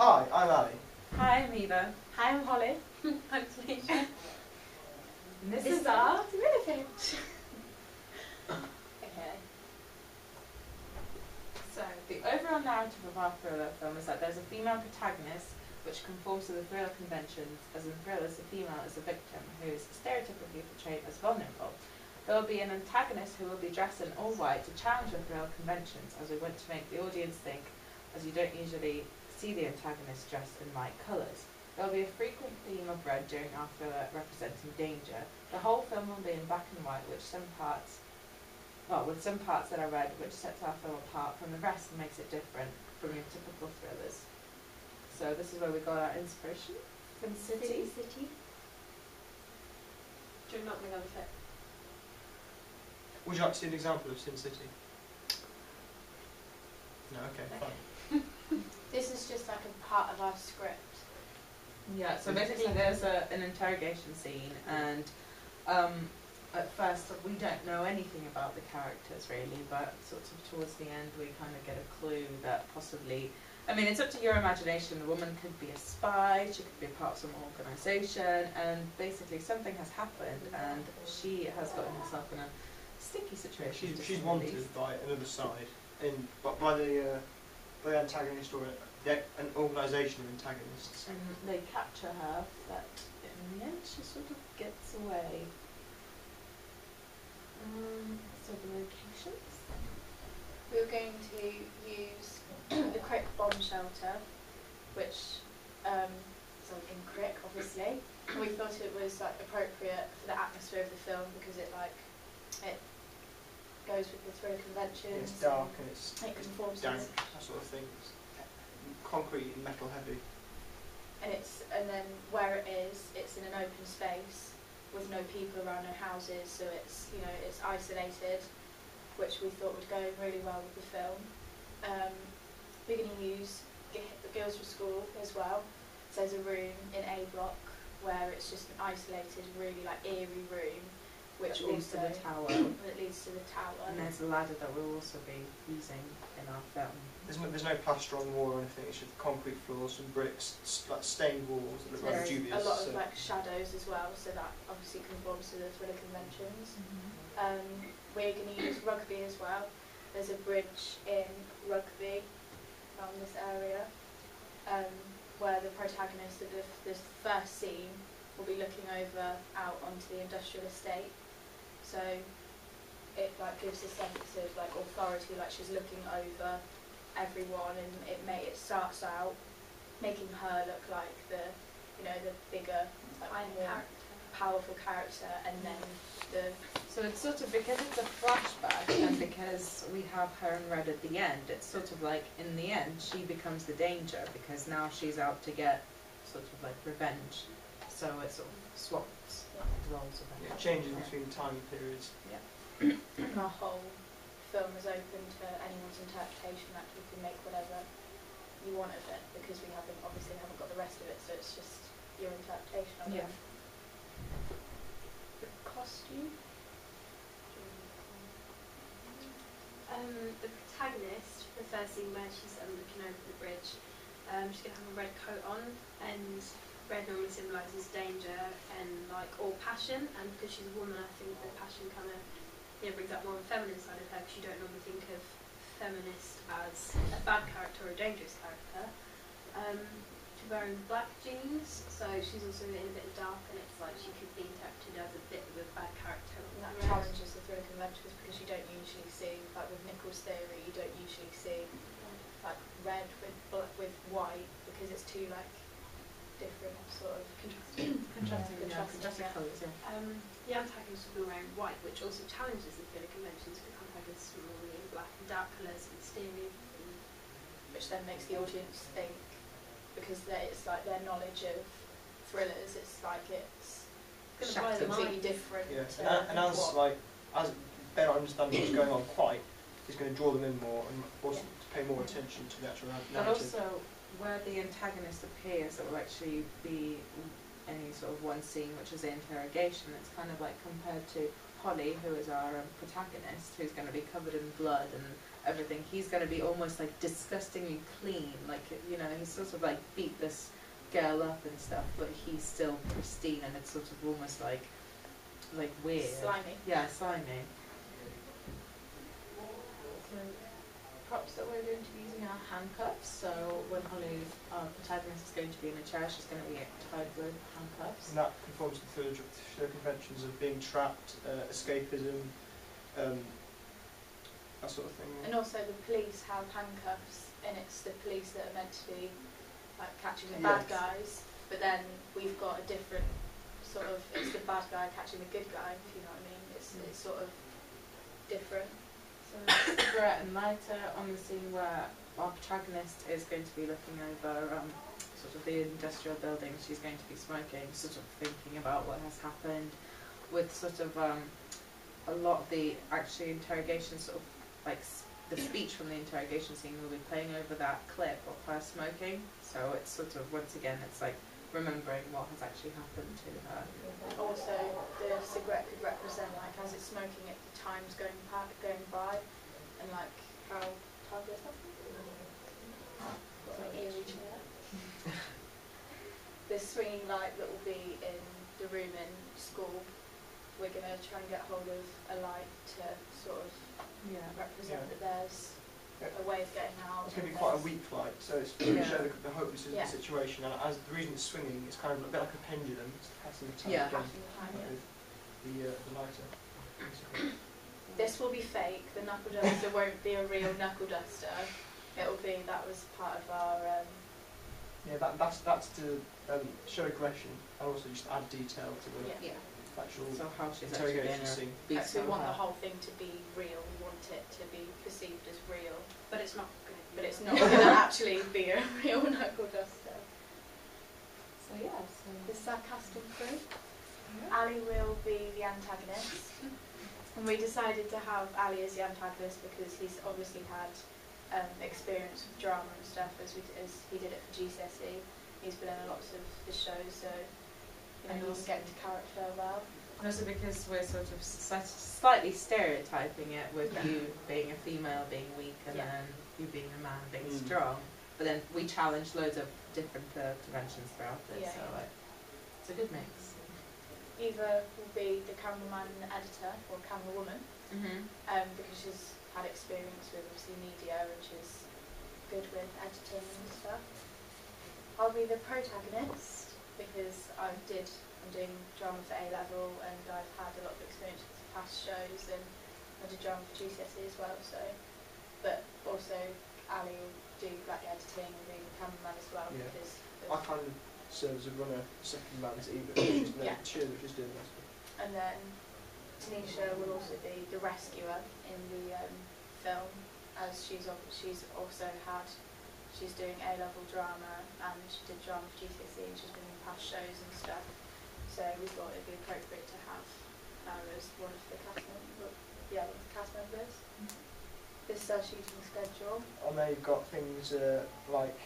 Hi, I'm Ali. Hi, I'm Eva. Hi, I'm Holly. I'm Felicia. And this is our Timothy. Okay. So, the overall narrative of our thriller film is that there's a female protagonist which conforms to the thriller conventions, as in thrillers the female is a victim who is stereotypically portrayed as vulnerable. There will be an antagonist who will be dressed in all white to challenge the thriller conventions, as we want to make the audience think, as you don't usually see the antagonist dressed in light colours. There will be a frequent theme of red during our thriller representing danger. The whole film will be in black and white, with some parts that are red, which sets our film apart from the rest and makes it different from your typical thrillers. So this is where we got our inspiration, Sin City. City. Do you not think of it? Would you like to see an example of Sin City? No, okay, fine. This is just like a part of our script. Yeah, so basically there's an interrogation scene, and at first we don't know anything about the characters really, but sort of towards the end we kind of get a clue that possibly, I mean, it's up to your imagination. The woman could be a spy, she could be a part of some organisation, and basically something has happened and she has gotten herself in a sticky situation. She's wanted by another side, by the antagonist or an organisation of antagonists. And they capture her, but in the end she sort of gets away. So the locations? We were going to use the Crick bomb shelter, which is in Crick, obviously. And we thought it was like appropriate for the atmosphere of the film because it goes with the thriller conventions. It's dark and it conforms dank, to that sort of thing. It's concrete and metal heavy. And then where it is, it's in an open space with no people around, no houses, so it's isolated, which we thought would go really well with the film. We're going to use the Guildford School as well. So there's a room in A block where it's just an isolated, really like eerie room, which That leads to the tower. That leads to the tower. And there's a ladder that we'll also be using in our film. There's no plaster on the wall or anything. It's just concrete floors, some bricks, like stained walls that look rather dubious. A lot of like shadows as well, so that obviously conforms to the thriller conventions. We're going to use Rugby as well. There's a bridge in Rugby around this area where the protagonist of the first scene will be looking over out onto the industrial estate. So it like gives a sense of like authority, like she's looking over everyone, and it starts out making her look like the bigger, like more powerful character, and then so it's sort of, because it's a flashback and because we have her in red at the end, it's sort of like in the end she becomes the danger because now she's out to get sort of like revenge. So it sort of swaps roles of it. It changes between time periods. Yeah. And our whole film is open to anyone's interpretation. That you can make whatever you want of it because we obviously haven't got the rest of it, so it's just your interpretation of it. The costume. The protagonist, the first scene where she's looking over the bridge, she's going to have a red coat on, and red normally symbolises danger and or passion, and because she's a woman I think the passion kind of brings up more of the feminine side of her, because you don't normally think of feminist as a bad character or a dangerous character. She's wearing black jeans, so she's also in a bit dark, and it's like she could be interpreted as a bit of a bad character. And that challenges the thriller conventions because you don't usually see, like with Nichols' theory, you don't usually see like red with white because it's too like different sort of contrasting colours. The antagonist will be wearing white, which also challenges the thriller conventions because antagonists are normally in black and dark colours and mysterious, which then makes the audience think, because it's like their knowledge of thrillers, it's like it's completely different. Yeah, and as better understanding what's going on is going to draw them in more and also to pay more attention to the actual narrative. But also, where the antagonist appears, it will actually be any sort of one scene which is the interrogation. It's kind of like compared to Holly, who is our protagonist, who's going to be covered in blood and everything, he's going to be almost like disgustingly clean, like, you know, he's sort of like beat this girl up and stuff, but he's still pristine, and it's sort of almost like weird. Slimy. Yeah, slimy. So, props that we're going to be using are handcuffs. So when Holly, our protagonist, is going to be in a chair, she's going to be tied with handcuffs. And that conforms to the show conventions of being trapped, escapism, that sort of thing. And also the police have handcuffs, and it's the police that are meant to be like catching the bad Yes. guys, but then we've got a different sort of, it's the bad guy catching the good guy, if you know what I mean. It's sort of different. So cigarette and lighter on the scene where our protagonist is going to be looking over sort of the industrial building. She's going to be smoking, sort of thinking about what has happened, with sort of a lot of the actually interrogation, sort of like the speech from the interrogation scene will be playing over that clip of her smoking. So it's sort of, once again, it's like remembering what has actually happened to her. Also, the cigarette could represent like as it's smoking it, the time's going by, and like how time goes by. Got my eerie chair. The swinging light that will be in the room in school, we're going to try and get hold of a light to sort of represent that there's a way of getting out. It's going to be and quite a there's- weak light, so it's to show the hopelessness Yeah. of the situation. And as the reason it's swinging, it's kind of a bit like a pendulum. It's passing the time Yeah. again Passing the time, yeah. with the lighter. basically. This will be fake. The knuckle duster won't be a real knuckle duster. It'll be, that was part of our. Yeah, that's to show aggression and also just add detail to the Yeah. actual So how she's actually going interrogation to scene. beat We want the her. whole thing to be real. We want it to be perceived as real, But it's not going to be. but it's not going to actually be a real knuckle duster. So yeah, so The sarcastic crew. Ali will be the antagonist, and we decided to have Ali as the antagonist because he's obviously had experience with drama and stuff as he did it for GCSE. He's been in lots of the shows, so And he'll also- get into character well. and also because we're sort of slightly stereotyping it with you being a female being weak and Yeah. then you being a man being Mm. strong, but then we challenge loads of different dimensions throughout it, Yeah, so yeah. like, it's a good mix. Eva will be the cameraman and editor, or camera woman, because she's had experience with obviously media and she's good with editing and stuff. I'll be the protagonist because I'm doing drama for A level and I've had a lot of experience with past shows, and I did drama for GCSE as well. So, but also Ali will do like the editing and being the cameraman as well. Yeah. Because I kind of serve as a runner, second man to Eva, she's Yeah. cheer that she's doing this. And then Tanisha will also be the rescuer in the film, as she's doing A-level drama and she did drama for GCSE and she's been in past shows and stuff. So we thought it'd be appropriate to have her as one of the cast members. This is our shooting schedule. And then you've got things like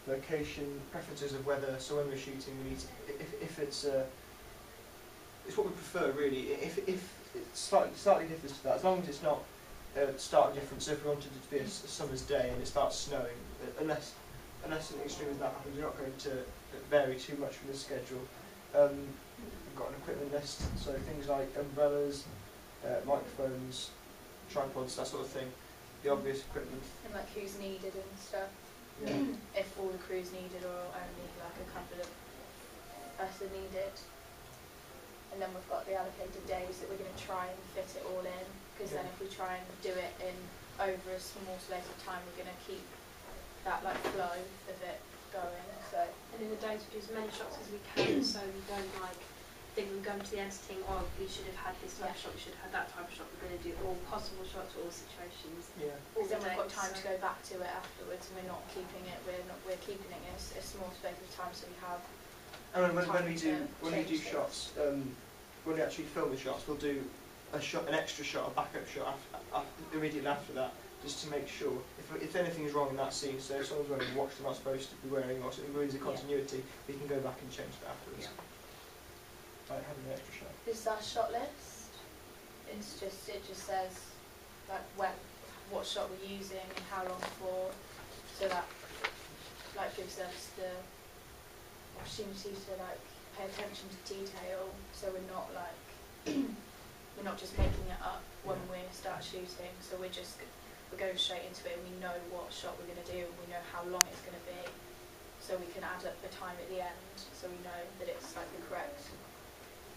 location, preferences of weather. So when we're shooting, we need to, if it's what we prefer really. If it's slightly differs to that, as long as it's not starting different. So if we wanted it to be a summer's day and it starts snowing, unless something extreme as that happens, we're not going to vary too much from the schedule. We've got an equipment list, so things like umbrellas, microphones, tripods, that sort of thing. The obvious equipment. And like who's needed and stuff. Yeah. If all the crew's needed or only like a couple of us are needed. And then we've got the allocated days that we're going to try and fit it all in, because then if we try and do it in over a small space of time, we're going to keep that like flow of it going. So And in the days we do as many shots as we can, so we don't like think we're going to the editing, oh, we should have had this type of shot, we should have had that type of shot. We're going to do all possible shots, all situations. Yeah. All then we've got days, time so- to go back to it afterwards, and we're keeping it in a small space of time, so we have. And when Time we to do change shots, when we actually film the shots, we'll do an extra shot, a backup shot immediately after that, just to make sure if anything is wrong in that scene. So if someone's wearing a watch they're not supposed to be wearing, or something ruins the continuity, we can go back and change that afterwards. Like having an extra shot. This is our shot list. It just says like what shot we're using and how long for, so that like gives us the opportunity to like pay attention to detail, so we're not like we're not just making it up when we start shooting. So we're going straight into it, and we know what shot we're going to do, and we know how long it's going to be, so we can add up the time at the end, so we know that it's like the correct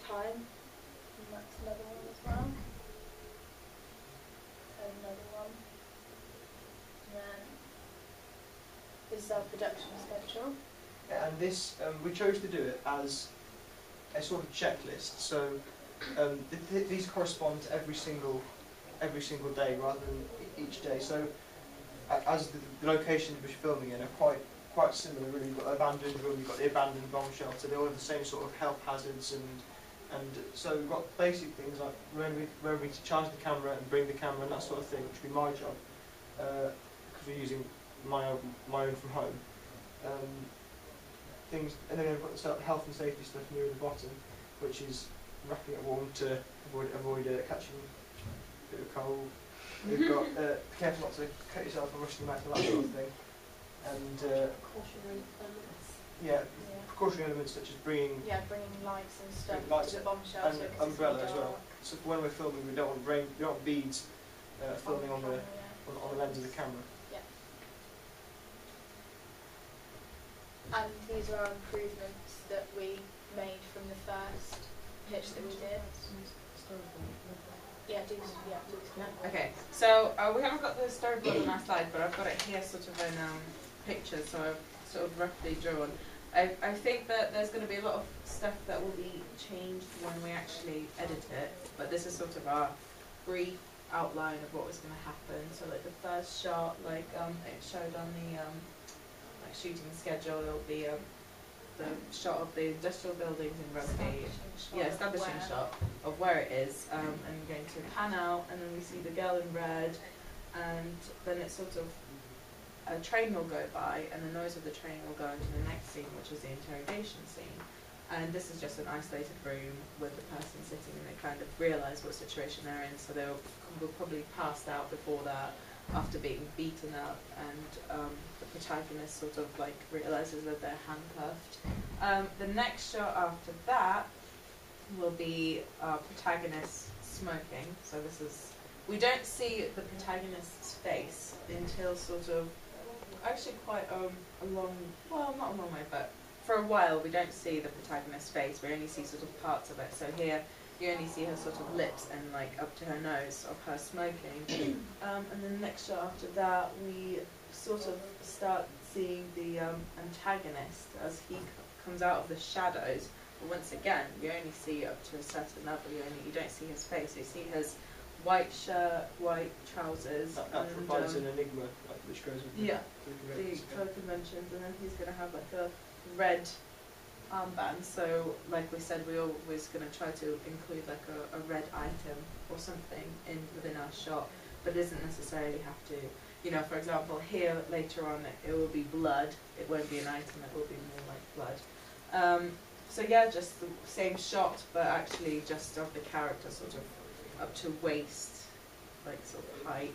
time. And that's another one as well. Another one. And then this is our production schedule. And this, we chose to do it as a sort of checklist. So these correspond to every single day rather than each day. So as the locations we're filming in are quite similar. Really, you've got the abandoned room, you've got the abandoned bomb shelter. They all have the same sort of health hazards, and so we've got basic things like remembering to charge the camera and bring the camera and that sort of thing, which would be my job because we're using my own from home. Things, and then we've got the health and safety stuff near the bottom, which is wrapping it warm to avoid catching a bit of cold. We've got be careful not to cut yourself and rush the metal, that sort of thing. And Cautionary elements. yeah, precautionary elements such as bringing bringing lights and stuff lights to the bomb shelter. and 'cause it's umbrella dark. as well. So when we're filming, we don't want rain, we don't want beads filming on the camera, on the lens of the camera. And these are our improvements that we made from the first pitch that we did. Do Okay, so we haven't got the storyboard on our slide, but I've got it here sort of in pictures, so I've sort of roughly drawn. I think that there's going to be a lot of stuff that will be changed when we actually edit it, but this is sort of our brief outline of what was going to happen. So like the first shot, like it showed on the like shooting schedule, it'll be the shot of the industrial buildings in Rugby. Establishing shot of where it is, and we're going to pan out, and then we see the girl in red, and then it's sort of a train will go by, and the noise of the train will go into the next scene, which is the interrogation scene. And this is just an isolated room with the person sitting, and they kind of realise what situation they're in, so they'll probably passed out before that, after being beaten up, and the protagonist sort of like realises that they're handcuffed. The next shot after that will be our protagonist smoking. So this is, we don't see the protagonist's face until sort of, actually quite a long, well not a long way, but for a while we don't see the protagonist's face, we only see sort of parts of it. So here you only see her sort of lips and like up to her nose of her smoking. And then the next shot after that we sort of start seeing the antagonist as he comes out of the shadows. But once again, you only see up to a certain level, you don't see his face, you see his white shirt, white trousers. That and provides an enigma which goes with the conventions. colour conventions, and then he's going to have like a red armband. So like we said, we're always going to try to include like a red item or something within our shot, but it doesn't necessarily have to, you know, for example here later on it will be blood, it won't be an item, it will be more like blood. So yeah, just the same shot, but actually just of the character sort of up to waist, like sort of height.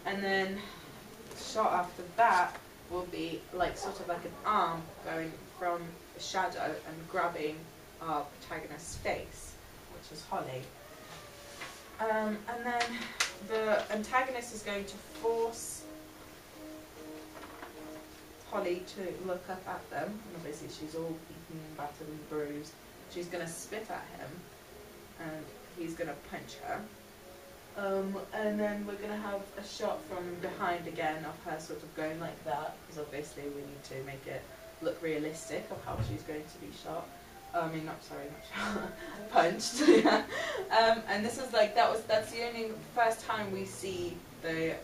And then shot after that will be like sort of like an arm going from a shadow and grabbing our protagonist's face, which is Holly. And then the antagonist is going to force Holly to look up at them, and obviously she's all beaten and battered and bruised. She's going to spit at him, and he's going to punch her. And then we're going to have a shot from behind again of her sort of going like that, because obviously we need to make it look realistic of how she's going to be shot. I mean, not shot, punched. And this is like, that's the only first time we see the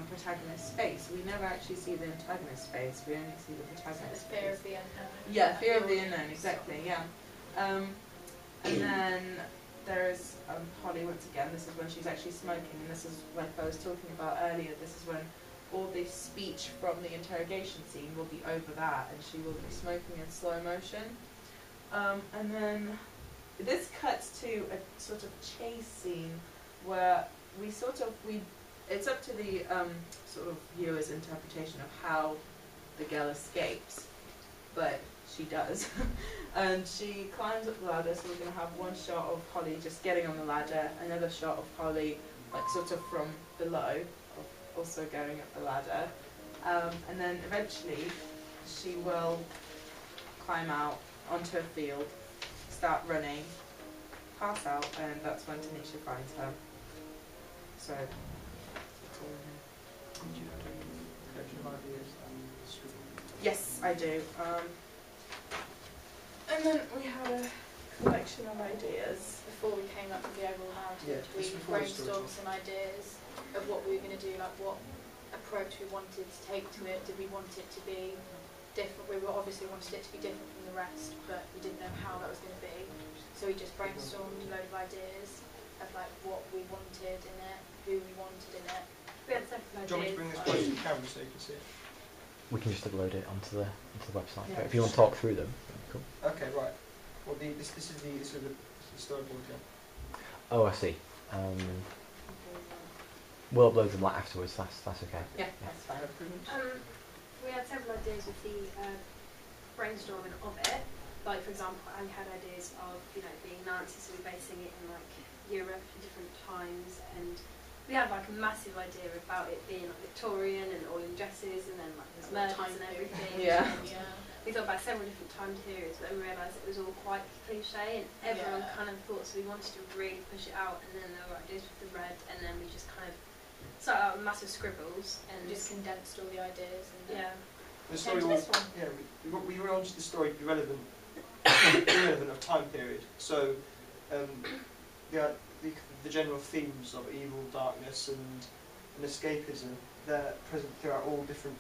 protagonist's face. We never actually see the antagonist's face, we only see the protagonist's face. Fear of the unknown. Yeah, fear of the unknown, exactly, yeah. And then there's Holly once again. This is when she's actually smoking, and this is like I was talking about earlier, this is when all the speech from the interrogation scene will be over that, and she will be smoking in slow motion. And then this cuts to a sort of chase scene where we it's up to the sort of viewer's interpretation of how the girl escapes, but she does. And she climbs up the ladder, so we're going to have one shot of Holly just getting on the ladder, another shot of Holly like sort of from below, also going up the ladder, and then eventually she will climb out onto a field, start running, pass out, and that's when Tanisha finds her. So, that's all in there. Did you have a collection of ideas and scribble? Yes, I do. And then we had a collection of ideas. Before we came up with the overall narrative, Yeah, we just before the story brainstormed time. some ideas of what we were going to do, like what approach we wanted to take to it. Did we want it to be different? We were obviously wanted it to be different from the rest, but we didn't know how that was going to be. So we just brainstormed a load of ideas of like what we wanted in it, who we wanted in it. We had several Do you want me to bring this ideas. close to the camera so you can see it? We can just upload it onto the website. Yeah. But if you want to talk through them, cool. Okay, right. Well, this is the storyboard, yeah. Oh, I see. We'll upload them like afterwards. That's okay. Yeah, that's fine. We had several ideas with the brainstorming of it. Like, for example, I had ideas of, being Nancy, so we're basing it in like Europe at different times, and we had like a massive idea about it being like Victorian and all in dresses, and then like there's murders Time and period. everything. Yeah. Yeah. We thought about several different time periods, but then we realised it was all quite cliche, and everyone Yeah. kind of thought, so we wanted to really push it out, and then there were ideas with the red, and then we just kind of started out with massive scribbles, and Just condensed all the ideas and yeah. The story to was, this one. yeah, we wanted the story to be relevant, relevant of time period. So, the general themes of evil, darkness, and escapism, they're present throughout all different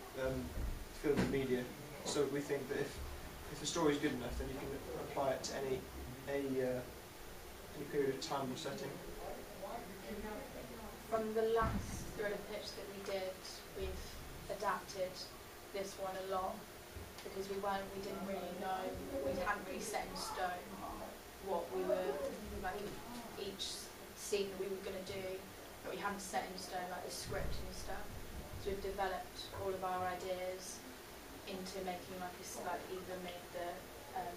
fields of media. So we think that if the story is good enough, then you can apply it to any period of time or setting. From the last thriller pitch that we did, we've adapted this one a lot because we didn't really know, we hadn't really set in stone what we were, like each scene that we were going to do, but we hadn't set in stone like the script and stuff. So we've developed all of our ideas into making like either made the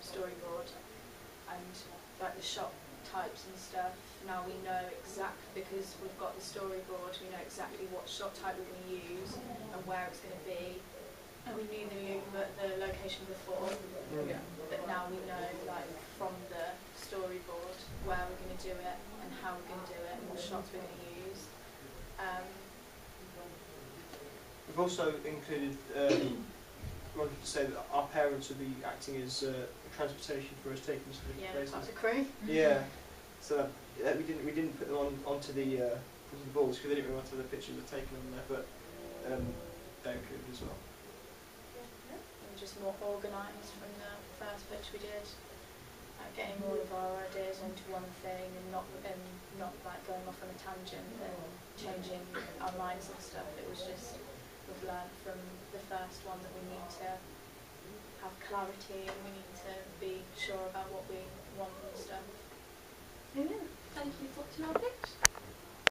storyboard and like the shot types and stuff. Now we know exactly, because we've got the storyboard, we know exactly what shot type we're going to use and where it's going to be. And we knew the location before, Yeah. but now we know like from the storyboard where we're going to do it and how we're going to do it and what shots we're going to use. We've also included, wanted to say that our parents would be acting as transportation for us, taking us to different Yeah, places. that's a crew. Yeah, so we didn't put them onto the boards because they didn't really want to have the pictures of taking them there, but they're included as well. And just more organised from the first pitch we did. Getting all of our ideas onto one thing and not like going off on a tangent and changing our minds and stuff. It was just, we've learned from the first one that we need to have clarity and we need to be sure about what we want and stuff. Yeah. Thank you for watching our pitch.